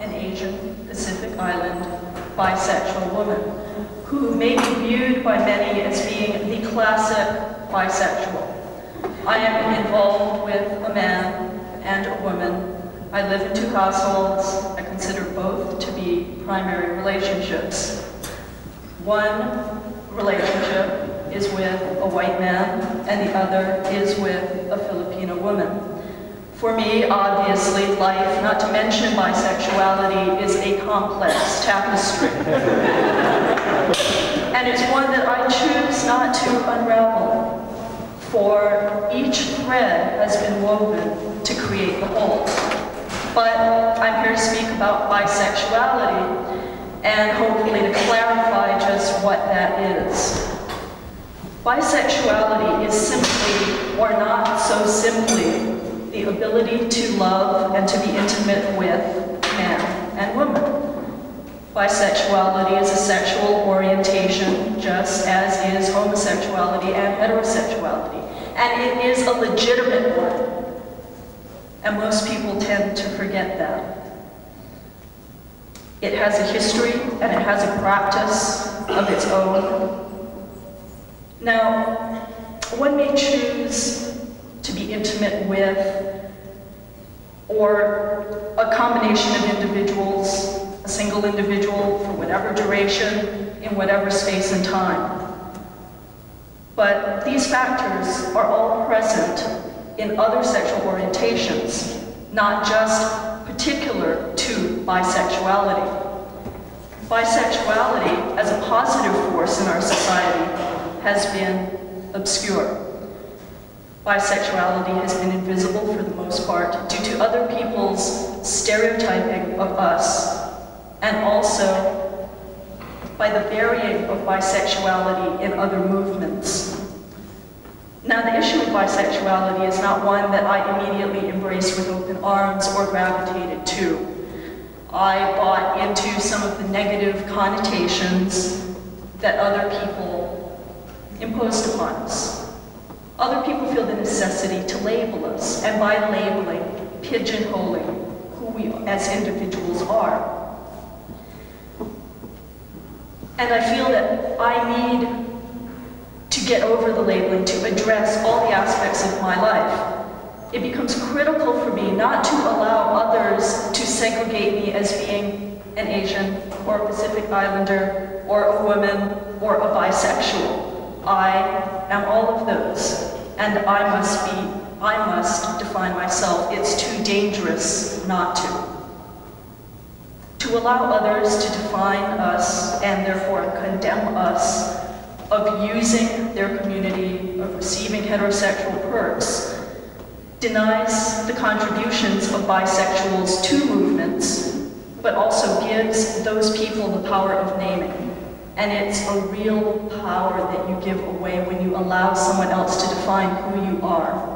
an Asian Pacific Island bisexual woman who may be viewed by many as being the classic bisexual. I am involved with a man and a woman. I live in 2 households. I consider both to be primary relationships. One relationship is with a white man, and the other is with a Filipino woman. For me, obviously, life, not to mention bisexuality, is a complex tapestry. And it's one that I choose not to unravel, for each thread has been woven to create the whole. But I'm here to speak about bisexuality, and hopefully to clarify just what that is. Bisexuality is simply, or not so simply, the ability to love and to be intimate with man and woman. Bisexuality is a sexual orientation, just as is homosexuality and heterosexuality. And it is a legitimate one. And most people tend to forget that. It has a history and it has a practice of its own. Now, one may choose to be intimate with, or a combination of individuals, a single individual for whatever duration, in whatever space and time. But these factors are all present in other sexual orientations, not just particular to bisexuality. Bisexuality, as a positive force in our society, has been obscure. Bisexuality has been invisible for the most part due to other people's stereotyping of us, and also by the burying of bisexuality in other movements. Now, the issue of bisexuality is not one that I immediately embraced with open arms or gravitated to. I bought into some of the negative connotations that other people imposed upon us. Other people feel the necessity to label us, and by labeling, pigeonholing who we as individuals are. And I feel that I need to get over the labeling, to address all the aspects of my life. It becomes critical for me not to allow others to segregate me as being an Asian, or a Pacific Islander, or a woman, or a bisexual. I am all of those, and I must define myself. It's too dangerous not to. To allow others to define us, and therefore condemn us, of using their community, of receiving heterosexual perks, denies the contributions of bisexuals to movements, but also gives those people the power of naming. And it's a real power that you give away when you allow someone else to define who you are.